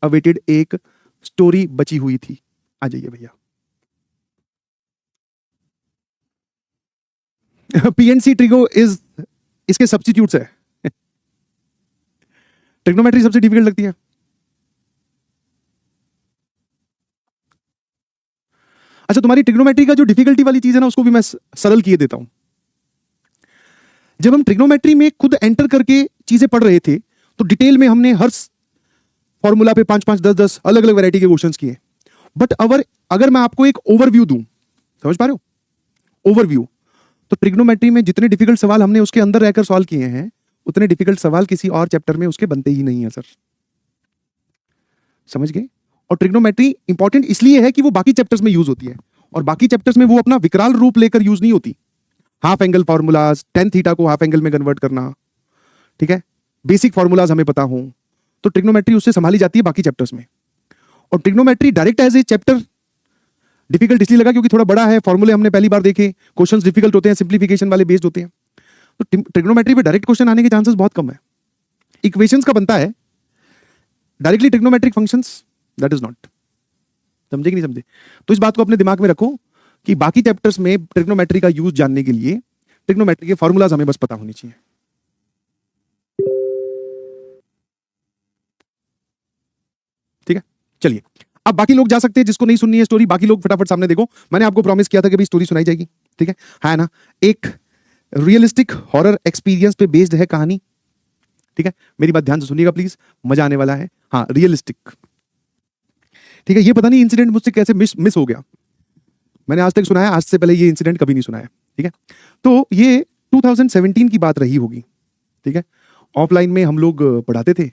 Awaited एक story बची हुई थी। आ जाइए भैया। पीएनसी ट्रिगो इज इसके सब्स्टिट्यूट्स है। ट्रिग्नोमेट्री सबसे डिफिकल्ट लगती है। अच्छा, तुम्हारी ट्रिग्नोमेट्री का जो डिफिकल्टी वाली चीज है ना, उसको भी मैं सरल किए देता हूं। जब हम ट्रिग्नोमेट्री में खुद एंटर करके चीजें पढ़ रहे थे, तो डिटेल में हमने हर फॉर्मूला पे 5-5, 10-10 अलग अलग वैरायटी के क्वेश्चंस किए। बट अगर मैं आपको एक ओवरव्यू दूं, समझ पा रहे हो, ओवरव्यू, तो ट्रिग्नोमेट्री में जितने डिफिकल्ट सवाल हमने उसके अंदर रहकर सॉल्व किए हैं, उतने डिफिकल्ट सवाल किसी और चैप्टर में उसके बनते ही नहीं है सर। समझ गए? और ट्रिग्नोमेट्री इंपॉर्टेंट इसलिए है कि वो बाकी चैप्टर्स में यूज होती है, और बाकी चैप्टर्स में वो अपना विकराल रूप लेकर यूज नहीं होती। Half angle formulas, tan theta को हाफ एंगल में कन्वर्ट करना, ठीक है, बेसिक फॉर्मूलाज हमें पता हो, तो ट्रिग्नोमेट्री उससे संभाली जाती है बाकी चैप्टर्स में। और trigonometry direct as a chapter difficult इसलिए लगा क्योंकि थोड़ा बड़ा है, फॉर्मूले हमने पहली बार देखे, क्वेश्चंस डिफिकल्ट होते हैं, सिंप्लीफिकेशन वाले बेस्ड होते हैं। तो ट्रिग्नोमेट्री पे डायरेक्ट क्वेश्चन आने के चांसेस बहुत कम है। इक्वेशंस का बनता है, directly trigonometric functions that is not. समझे कि नहीं समझे? तो इस बात को अपने दिमाग में रखो कि बाकी चैप्टर्स में ट्रिग्नोमेट्री का यूज जानने के लिए ट्रिग्नोमेट्री के फॉर्मूलाज हमें बस पता होनी चाहिए। ठीक है, चलिए अब बाकी लोग जा सकते हैं, जिसको नहीं सुननी है स्टोरी, बाकी लोग फटाफट सामने देखो। मैंने आपको प्रॉमिस किया था कि भाई स्टोरी सुनाई जाएगी, ठीक है ना? एक रियलिस्टिक हॉरर एक्सपीरियंस पे बेस्ड है कहानी, ठीक है? मेरी बात ध्यान से सुनिएगा प्लीज, मजा आने वाला है। हाँ, रियलिस्टिक, ठीक है? ये पता नहीं इंसिडेंट मुझसे कैसे मिस हो गया, मैंने आज तक सुनाया, आज से पहले ये इंसिडेंट कभी नहीं सुनाया, ठीक है? तो ये 2017 की बात रही होगी, ठीक है? ऑफलाइन में हम लोग पढ़ाते थे,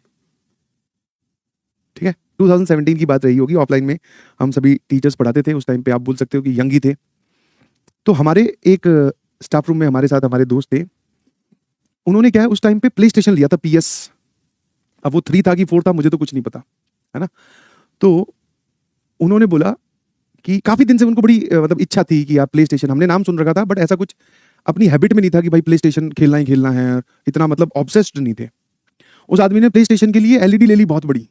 ठीक है? 2017 की बात रही होगी, ऑफलाइन में हम सभी टीचर्स पढ़ाते थे। उस टाइम पे आप बोल सकते हो कि यंग ही थे। तो हमारे एक स्टाफ रूम में हमारे साथ हमारे दोस्त थे, उन्होंने क्या है उस टाइम पे प्ले स्टेशन लिया था, PS। अब वो 3 था कि 4 था, मुझे तो कुछ नहीं पता, है ना? तो उन्होंने बोला कि काफी दिन से उनको बड़ी मतलब इच्छा थी कि आप प्ले स्टेशन, हमने नाम सुन रखा था बट ऐसा कुछ अपनी हैबिट में नहीं था कि भाई प्ले स्टेशन खेलना ही खेलना है, इतना मतलब ऑब्सेस्ड नहीं थे। उस आदमी ने प्ले स्टेशन के लिए LED ले ली बहुत बड़ी,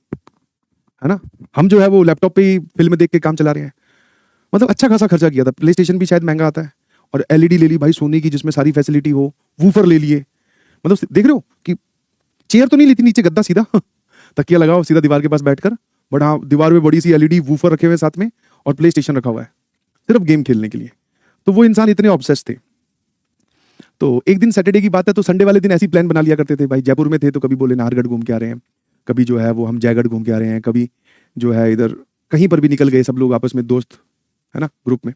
है ना? हम जो है वो लैपटॉप पे ही फिल्म देख के काम चला रहे हैं। मतलब अच्छा खासा खर्चा किया था, प्ले स्टेशन भी शायद महंगा आता है, और LED ले ली भाई सोनी की जिसमें सारी फैसिलिटी हो, वूफर ले लिए, मतलब देख रहे हो कि चेयर तो नहीं ली थी, नीचे गद्दा सीधा तकिया लगाओ सीधा दीवार के पास बैठकर, बट हाँ दीवार में बड़ी सी LED वूफर रखे हुए साथ में, और प्ले स्टेशन रखा हुआ है सिर्फ गेम खेलने के लिए। तो वो इंसान इतने ऑब्सेस थे। तो एक दिन सैटरडे की बात है, तो संडे वाले दिन ऐसी प्लान बना लिया करते थे भाई, जयपुर में थे तो कभी बोले नाहरगढ़ घूम के आ रहे हैं, कभी जो है वो हम जयगढ़ घूम के आ रहे हैं, कभी जो है इधर कहीं पर भी निकल गए सब लोग आपस में, दोस्त, है ना, ग्रुप में।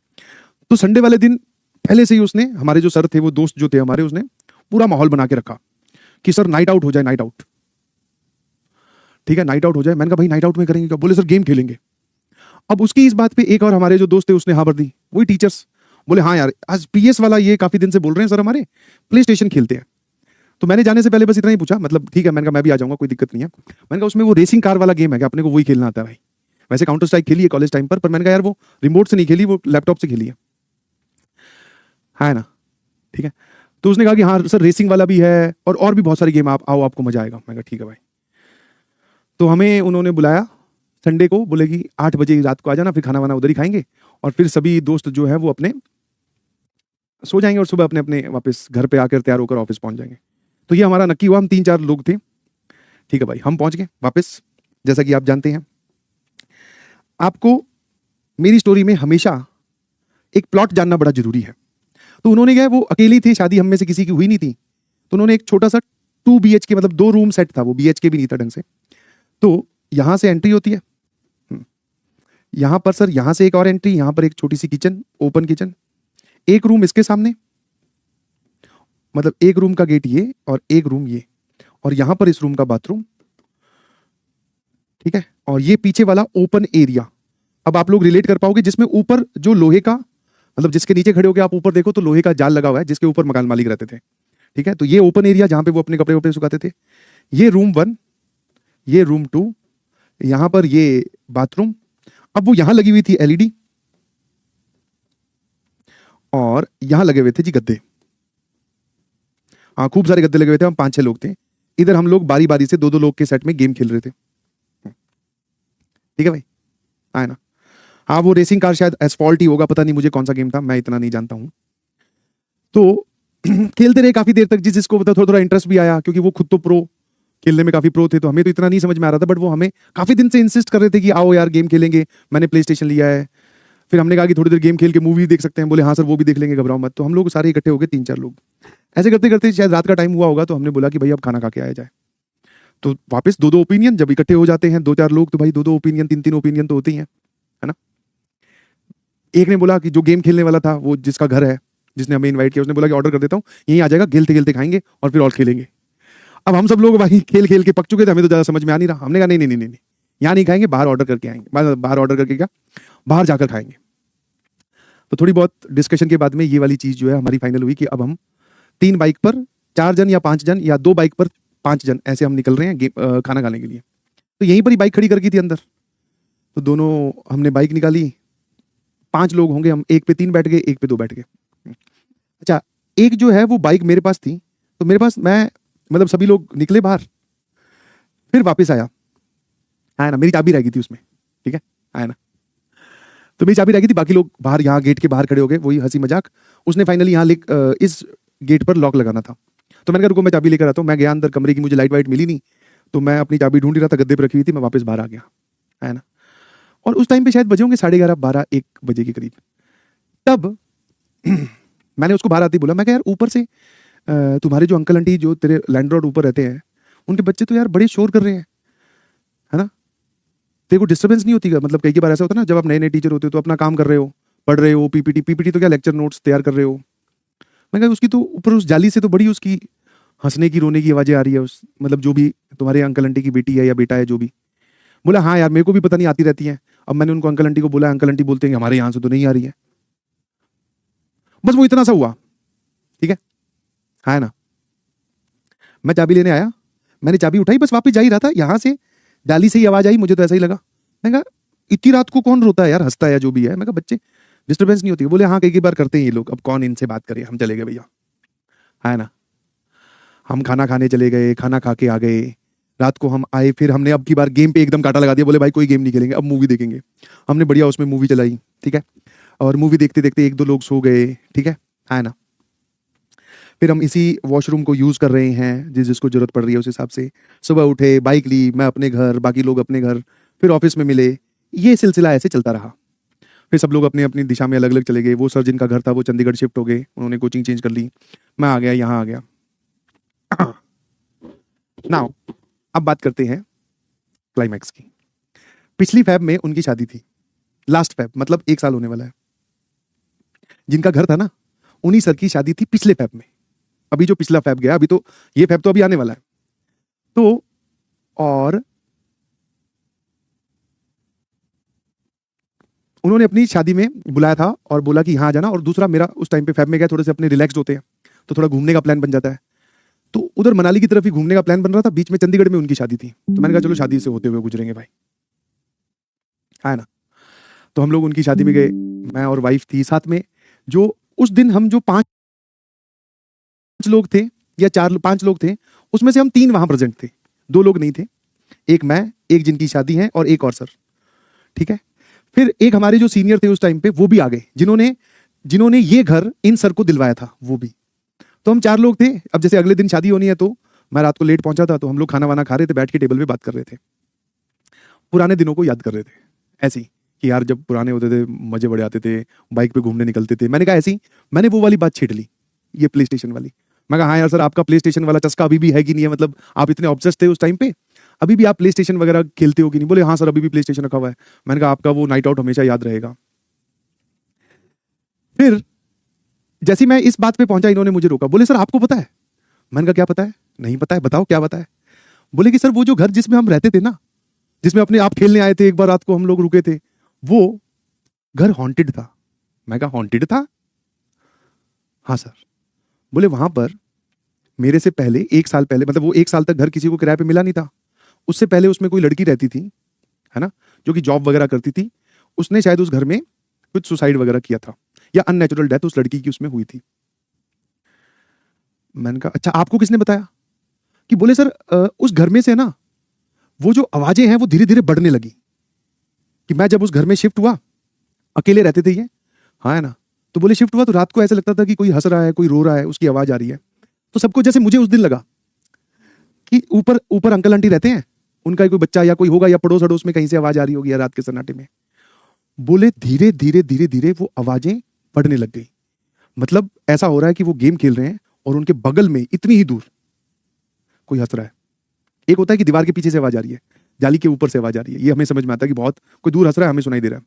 तो संडे वाले दिन पहले से ही उसने, हमारे जो सर थे वो दोस्त जो थे हमारे, उसने पूरा माहौल बना के रखा कि सर नाइट आउट हो जाए, नाइट आउट, ठीक है, नाइट आउट हो जाए। मैंने कहा भाई नाइट आउट में करेंगे क्या? बोले सर गेम खेलेंगे। अब उसकी इस बात पे एक और हमारे जो दोस्त थे उसने हाँ भर दी, वही टीचर्स, बोले हाँ यार आज PS वाला ये काफी दिन से बोल रहे हैं सर हमारे, प्ले स्टेशन खेलते हैं। तो मैंने जाने से पहले बस इतना ही पूछा, मतलब ठीक है, मैंने कहा मैं भी आ जाऊंगा, कोई दिक्कत नहीं है। मैंने कहा उसमें वो रेसिंग कार वाला गेम है क्या, अपने को वही खेलना आता है भाई? वैसे काउंटर स्ट्राइक खेली है कॉलेज टाइम पर मैंने कहा यार वो रिमोट से नहीं खेली, वो लैपटॉप से खेली है ना? ठीक है। तो उसने कहा कि हाँ सर रेसिंग वाला भी है और भी बहुत सारी गेम, आप आओ आपको मजा आएगा। मैंने कहा ठीक है भाई। तो हमें उन्होंने बुलाया संडे को, बोले कि 8 बजे रात को आ जाना, फिर खाना वाना उधर ही खाएंगे, और फिर सभी दोस्त जो है वो अपने सो जाएंगे और सुबह अपने अपने वापस घर पे आकर तैयार होकर ऑफिस पहुंच जाएंगे। तो ये हमारा नक्की हुआ, हम 3-4 लोग थे, ठीक है भाई। हम पहुंच गए वापस, जैसा कि आप जानते हैं, आपको मेरी स्टोरी में हमेशा एक प्लॉट जानना बड़ा जरूरी है। तो उन्होंने क्या, वो अकेली थी, शादी हम में से किसी की हुई नहीं थी, तो उन्होंने एक छोटा सा 2 BHK मतलब 2 रूम सेट था, वो BHK भी नहीं था ढंग से। तो यहां से एंट्री होती है, यहां पर सर, यहां से एक और एंट्री, यहां पर एक छोटी सी किचन, ओपन किचन, एक रूम इसके सामने, मतलब एक रूम का गेट ये और एक रूम ये, और यहां पर इस रूम का बाथरूम, ठीक है, और ये पीछे वाला ओपन एरिया। अब आप लोग रिलेट कर पाओगे, जिसमें ऊपर जो लोहे का, मतलब जिसके नीचे खड़े होकर आप ऊपर देखो तो लोहे का जाल लगा हुआ है, जिसके ऊपर मकान मालिक रहते थे, ठीक है। तो ये ओपन एरिया जहां पे वो अपने कपड़े वपड़े सुखाते थे, ये रूम 1, ये रूम 2, यहां पर ये बाथरूम। अब वो यहां लगी हुई थी LED, और यहां लगे हुए थे जी गद्दे, हाँ खूब सारे गद्दे लगे हुए थे। हम 5-6 लोग थे, इधर हम लोग बारी बारी से 2-2 लोग के सेट में गेम खेल रहे थे। ठीक है भाई, है ना। हाँ वो रेसिंग कार शायद एसफॉल्ट ही होगा, पता नहीं मुझे कौन सा गेम था, मैं इतना नहीं जानता हूँ। तो खेलते रहे काफी देर तक, जिसको थोड़ा थोड़ा इंटरेस्ट भी आया, क्योंकि वो खुद तो प्रो खेलने में काफी प्रो थे, तो हमें तो इतना नहीं समझ में आ रहा था, बट वो हमें काफी दिन से इंसिस्ट कर रहे थे कि आओ यार गेम खेलेंगे, मैंने प्ले स्टेशन लिया है। फिर हमने कहा कि थोड़ी देर गेम खेल के मूवी देख सकते हैं, बोले हाँ सर वो भी देख लेंगे, घबराओ मत। तो हम लोग सारे इकट्ठे हो गए 3-4 लोग, ऐसे करते करते शायद रात का टाइम हुआ होगा, तो हमने बोला कि भाई अब खाना खा के आया जाए। तो वापस दो दो ओपिनियन, जब इकट्ठे हो जाते हैं 2-4 लोग, तो भाई दो दो ओपिनियन, 3-3 ओपिनियन तो होते ही हैं, है ना। एक ने बोला कि जो गेम खेलने वाला था, वो जिसका घर है, जिसने हमें इनवाइट किया, उसने बोला कि ऑर्डर कर देता हूँ, यहीं आ जाएगा, खेलते खेलते खाएंगे और फिर और खेलेंगे। अब हम सब लोग भाई खेल खेल के पक चुके थे, हमें तो ज्यादा समझ में आ नहीं रहा। हमने कहा नहीं नहीं नहीं नहीं, यहाँ नहीं खाएंगे, बाहर ऑर्डर करके आएंगे, बाहर ऑर्डर करके क्या, बाहर जाकर खाएंगे। तो थोड़ी बहुत डिस्कशन के बाद में ये वाली चीज जो है हमारी फाइनल हुई कि अब हम 3 बाइक पर 4 जन या 5 जन, या 2 बाइक पर 5 जन, ऐसे हम निकल रहे हैं खाना खाने के लिए। तो यहीं पर ही बाइक खड़ी कर की थी अंदर, तो दोनों हमने बाइक निकाली, 5 लोग होंगे हम, एक पे 3 बैठ गए, एक पे 2 बैठ गए। अच्छा, एक जो है वो बाइक मेरे पास थी, तो मेरे पास, मैं मतलब सभी लोग निकले बाहर, फिर वापस आया, है ना, मेरी चाबी रह गई थी उसमें, ठीक है ना। तो मेरी चाबी रह गई थी, बाकी लोग बाहर, यहाँ गेट के बाहर खड़े हो गए, वही हंसी मजाक। उसने फाइनली यहाँ इस गेट पर लॉक लगाना था, तो मैंने कहा रुको मैं चाबी लेकर आता हूँ। मैं गया अंदर कमरे की, मुझे लाइट वाइट मिली नहीं, तो मैं अपनी चाबी ढूंढ ही रहा था, गद्दे पर रखी हुई थी, मैं वापस बाहर आ गया, है ना। और उस टाइम पे शायद बजे होंगे 11:30, 12-1 बजे के करीब। तब मैंने उसको बाहर आते ही बोला, मैं कहा यार ऊपर से तुम्हारे जो अंकल आंटी जो तेरे लैंडलॉर्ड ऊपर रहते हैं, उनके बच्चे तो यार बड़े शोर कर रहे हैं, है ना। तेरे को डिस्टर्बेंस नहीं होती? मतलब कई बार ऐसा होता है ना, जब आप नए नए टीचर होते हो तो अपना काम कर रहे हो, पढ़ रहे हो, पीपीटी पीपीटी तो क्या, लेक्चर नोट्स तैयार कर रहे हो। मैं कहा उसकी तो ऊपर उस जाली से तो बड़ी उसकी हंसने की रोने की आवाजें आ रही है, उस मतलब जो भी तुम्हारे अंकल आंटी की बेटी है या बेटा है जो भी। बोला हाँ यार मेरे को भी पता नहीं आती रहती है। अब मैंने उनको अंकल आंटी को बोला, अंकल आंटी बोलते हैं हमारे यहाँ से तो नहीं आ रही है। बस वो इतना सा हुआ, ठीक है ना। मैं चाबी लेने आया, मैंने चाबी उठाई, बस वापस जा ही रहा था, यहाँ से डाली से ही आवाज आई, मुझे तो ऐसा ही लगा। मैं कहा इतनी रात को कौन रोता है यार, हंसता है जो भी है। मैं कहा बच्चे डिस्टर्बेंस नहीं होती? बोले हाँ कई बार करते हैं ये लोग, अब कौन इनसे बात करे, हम चले गए भैया, है ना। हम खाना खाने चले गए, खाना खा के आ गए, रात को हम आए, फिर हमने अब की बार गेम पे एकदम काटा लगा दिया, बोले भाई कोई गेम नहीं खेलेंगे, अब मूवी देखेंगे। हमने बढ़िया उसमें मूवी चलाई, ठीक है। और मूवी देखते देखते 1-2 लोग सो गए, ठीक है ना। फिर हम इसी वॉशरूम को यूज कर रहे हैं, जिसको जरूरत पड़ रही है उस हिसाब से। सुबह उठे, बाइक ली, मैं अपने घर, बाकी लोग अपने घर, फिर ऑफिस में मिले, ये सिलसिला ऐसे चलता रहा। फिर सब लोग अपनी अपनी दिशा में अलग अलग चले गए। वो सर जिनका घर था वो चंडीगढ़ शिफ्ट हो गए, उन्होंने कोचिंग चेंज कर ली, मैं आ गया यहाँ आ गया। नाउ अब बात करते हैं क्लाइमैक्स की। पिछली फैब में उनकी शादी थी, लास्ट फैब, मतलब 1 साल होने वाला है। जिनका घर था ना, उन्हीं सर की शादी थी पिछले फैब में। अभी जो पिछला फैब गया, अभी तो ये फैब तो अभी आने वाला है। तो और उन्होंने अपनी शादी में बुलाया था और बोला कि यहाँ आ जाना। और दूसरा, मेरा उस टाइम पे फैब में गया, थोड़े से अपने रिलैक्स्ड होते हैं तो थोड़ा घूमने का प्लान बन जाता है। तो उधर मनाली की तरफ ही घूमने का प्लान बन रहा था, बीच में चंडीगढ़ में उनकी शादी थी। तो मैंने कहा चलो शादी से होते हुए गुजरेंगे भाई, है ना। तो हम लोग उनकी शादी में गए, मैं और वाइफ थी साथ में। जो उस दिन हम जो 5 लोग थे या 4-5 लोग थे, उसमें से हम 3 वहां प्रेजेंट थे, 2 लोग नहीं थे। एक मैं, एक जिनकी शादी है और एक और सर, ठीक है। फिर एक हमारे जो सीनियर थे उस टाइम पे, वो भी आ गए, जिन्होंने जिन्होंने ये घर इन सर को दिलवाया था, वो भी। तो हम 4 लोग थे। अब जैसे अगले दिन शादी होनी है, तो मैं रात को लेट पहुंचा था, तो हम लोग खाना वाना खा रहे थे, बैठ के टेबल पे बात कर रहे थे, पुराने दिनों को याद कर रहे थे। ऐसी कि यार जब पुराने होते थे मजे बड़े आते थे, बाइक पे घूमने निकलते थे। मैंने कहा ऐसी, मैंने वो वाली बात छेड़ ली, ये प्ले स्टेशन वाली। मैं कहा हाँ यार सर, आपका प्ले स्टेशन वाला चस्का अभी भी है कि नहीं है, मतलब आप इतने ऑब्सेस्ड थे उस टाइम पे, अभी भी आप प्ले स्टेशन वगैरह खेलते हो कि नहीं? बोले हाँ सर अभी भी प्ले स्टेशन रखा हुआ है। मैंने कहा आपका वो नाइट आउट हमेशा याद रहेगा। फिर जैसे मैं इस बात पे पहुंचा, इन्होंने मुझे रोका, बोले सर आपको पता है? मैंने कहा क्या पता है? नहीं पता है, बताओ क्या पता है। बोले कि सर वो जो घर जिसमें हम रहते थे ना, जिसमें अपने आप खेलने आए थे, एक बार रात को हम लोग रुके थे, वो घर हॉन्टेड था। मैं कहा हॉन्टेड था? हाँ सर। बोले वहां पर मेरे से पहले 1 साल पहले, मतलब वो 1 साल तक घर किसी को किराए पे मिला नहीं था, उससे पहले उसमें कोई लड़की रहती थी, है ना, जो कि जॉब वगैरह करती थी। उसने शायद उस घर में कुछ सुसाइड वगैरह किया था, या अननेचुरल डेथ उस लड़की की उसमें हुई थी। मैंने कहा अच्छा आपको किसने बताया? कि बोले सर उस घर में से ना वो जो आवाजें हैं वो धीरे धीरे बढ़ने लगी। कि मैं जब उस घर में शिफ्ट हुआ, अकेले रहते थे ये, हाँ है ना, तो बोले शिफ्ट हुआ तो रात को ऐसे लगता था कि कोई हंस रहा है, कोई रो रहा है, उसकी आवाज आ रही है। तो सबको जैसे मुझे उस दिन लगा कि ऊपर ऊपर अंकल आंटी रहते हैं, उनका कोई बच्चा या कोई होगा या पड़ोस अड़ोस में कहीं से आवाज आ रही होगी या रात के सन्नाटे में। बोले धीरे धीरे धीरे धीरे वो आवाजें बढ़ने लग गई। मतलब ऐसा हो रहा है कि वो गेम खेल रहे हैं और उनके बगल में इतनी ही दूर कोई हंस रहा है। एक होता है कि दीवार के पीछे से आवाज आ रही है, जाली के ऊपर से आवाज आ रही है, ये हमें समझ में आता है कि बहुत कोई दूर हंस रहा है, हमें सुनाई दे रहा है।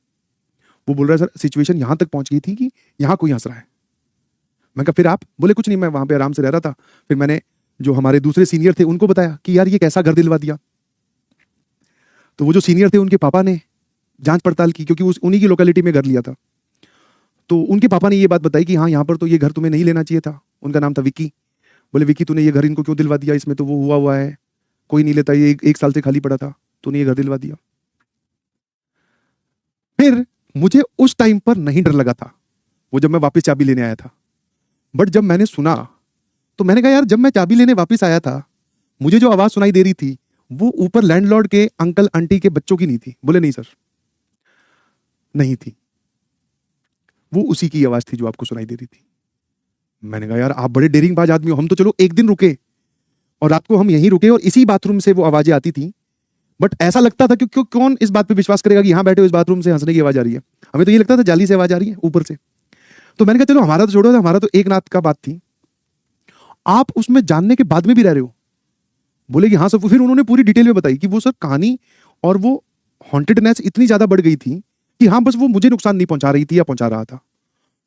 वो बोल रहा है सर सिचुएशन यहां तक पहुंच गई थी कि यहां कोई हंस रहा है। मैं कहा फिर आप? बोले कुछ नहीं, मैं वहां पे आराम से रह रहा था। फिर मैंने जो हमारे दूसरे सीनियर थे उनको बताया कि यार ये कैसा घर दिलवा दिया। तो वो जो सीनियर थे उनके पापा ने जांच पड़ताल की, क्योंकि उन्हीं की लोकेलिटी में घर लिया था। तो उनके पापा ने ये बात बताई कि हाँ यहाँ पर तो ये घर तुम्हें नहीं लेना चाहिए था। उनका नाम था विक्की। बोले विक्की तूने ये घर इनको क्यों दिलवा दिया, इसमें तो वो हुआ हुआ है, कोई नहीं लेता, ये एक साल से खाली पड़ा था, तूने ये घर दिलवा दिया। फिर मुझे उस टाइम पर नहीं डर लगा था, वो जब मैं वापस चाबी लेने आया था। बट जब मैंने सुना तो मैंने कहा यार जब मैं चाबी लेने वापस आया था मुझे जो आवाज सुनाई दे रही थी वो ऊपर लैंडलॉर्ड के अंकल आंटी के बच्चों की नहीं थी। बोले नहीं सर नहीं थी, वो उसी की आवाज थी जो आपको सुनाई दे रही थी। मैंने कहा यार आप बड़े डेरिंगबाज आदमी हो, हम तो चलो एक दिन रुके और रात को हम यहीं रुके और इसी बाथरूम से वो आवाजें आती थी। बट ऐसा लगता था कि कौन इस बात पे विश्वास करेगा कि यहां बैठे हो इस बाथरूम से हंसने की आवाज आ रही है। हमें तो ये लगता था जाली से आवाज आ रही है ऊपर से। तो मैंने कहा चलो हमारा तो छोड़ो, हमारा तो एक रात का बात थी, आप उसमें जानने के बाद में भी रह रहे हो। बोले कि हाँ सर। फिर उन्होंने पूरी डिटेल में बताई कि वो सर कहानी और वो हॉन्टेडनेस इतनी ज्यादा बढ़ गई थी कि हाँ बस वो मुझे नुकसान नहीं पहुंचा रही थी या पहुंचा रहा था,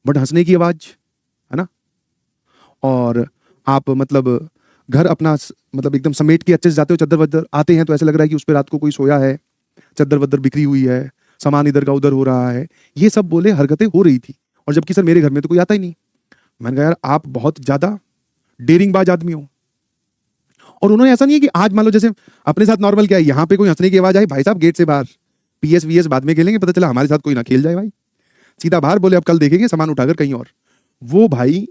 बट हंसने की आवाज है ना। और आप मतलब घर अपना मतलब एकदम समेट के अच्छे से जाते हो, चद्दर वद्दर आते हैं तो ऐसा लग रहा है कि उस पर रात को कोई सोया है, चद्दर वद्दर बिखरी हुई है, सामान इधर का उधर हो रहा है, ये सब बोले हरकतें हो रही थी। और जबकि सर मेरे घर में तो कोई आता ही नहीं। मैंने कहा यार आप बहुत ज्यादा डेरिंगबाज आदमी हो। और उन्होंने ऐसा नहीं है कि आज मान लो जैसे अपने साथ नॉर्मल क्या है, यहाँ पे कोई हंसने की आवाज आई, भाई साहब गेट से बाहर, पीएस वीएस बाद में खेलेंगे, पता चला हमारे साथ कोई ना खेल जाए भाई, सीधा बाहर। बोले अब कल देखेंगे सामान उठाकर कहीं और। वो भाई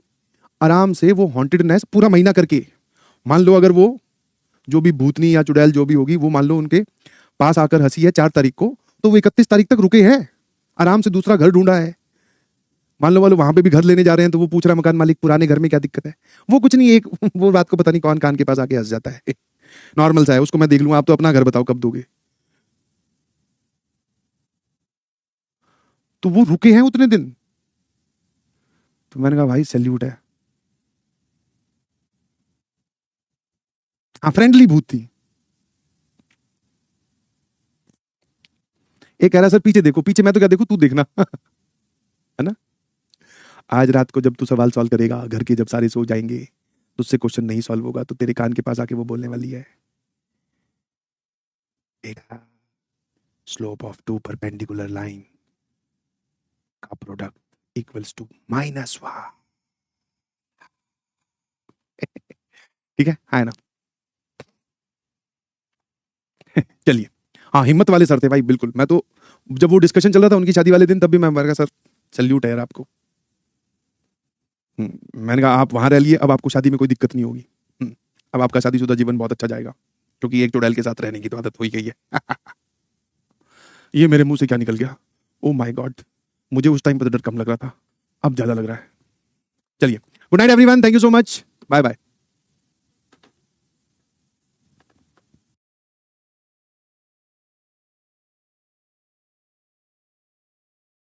आराम से वो हॉन्टेडनेस पूरा महीना करके, मान लो अगर वो जो भी भूतनी या चुड़ैल जो भी होगी वो मान लो उनके पास आकर हंसी है 4 तारीख को, तो वो 31 तारीख तक रुके हैं, आराम से दूसरा घर ढूंढा है। मान लो वालों वहां पे भी घर लेने जा रहे हैं तो वो पूछ रहा मकान मालिक पुराने घर में क्या दिक्कत है। वो कुछ नहीं, एक वो रात को पता नहीं कौन कान के पास आके हंस जाता है, नॉर्मल सा है, उसको मैं देख लूंगा, आप तो अपना घर बताओ कब दोगे। तो वो रुके हैं उतने दिन। तो मैंने कहा भाई सैल्यूट है। हाँ फ्रेंडली भूत थी। एक कह रहा सर पीछे देखो, पीछे मैं तो क्या देखूं तू देखना है ना। आज रात को जब तू सवाल सॉल्व करेगा, घर के जब सारे सो जाएंगे, तुझसे क्वेश्चन नहीं सॉल्व होगा तो तेरे कान के पास आके वो बोलने वाली है, स्लोप ऑफ 2 परपेंडिकुलर लाइन का प्रोडक्ट इक्वल्स टू -1। ठीक है, हाँ ना। चलिए, हाँ हिम्मत वाले सर थे भाई बिल्कुल। मैं तो जब वो डिस्कशन चल रहा था उनकी शादी वाले दिन, तब भी मैं कहा सर सैल्यूट है यार आपको। मैंने कहा आप वहां रह लिए, अब आपको शादी में कोई दिक्कत नहीं होगी। अब आपका शादीशुदा जीवन बहुत अच्छा जाएगा, क्योंकि एक चुड़ैल के साथ रहने की तो आदत हो ही गई है। ये मेरे मुंह से क्या निकल गया, ओ माय गॉड। मुझे उस टाइम पर डर कम लग रहा था, अब ज्यादा लग रहा है। चलिए, good night everyone, thank you so much, bye bye.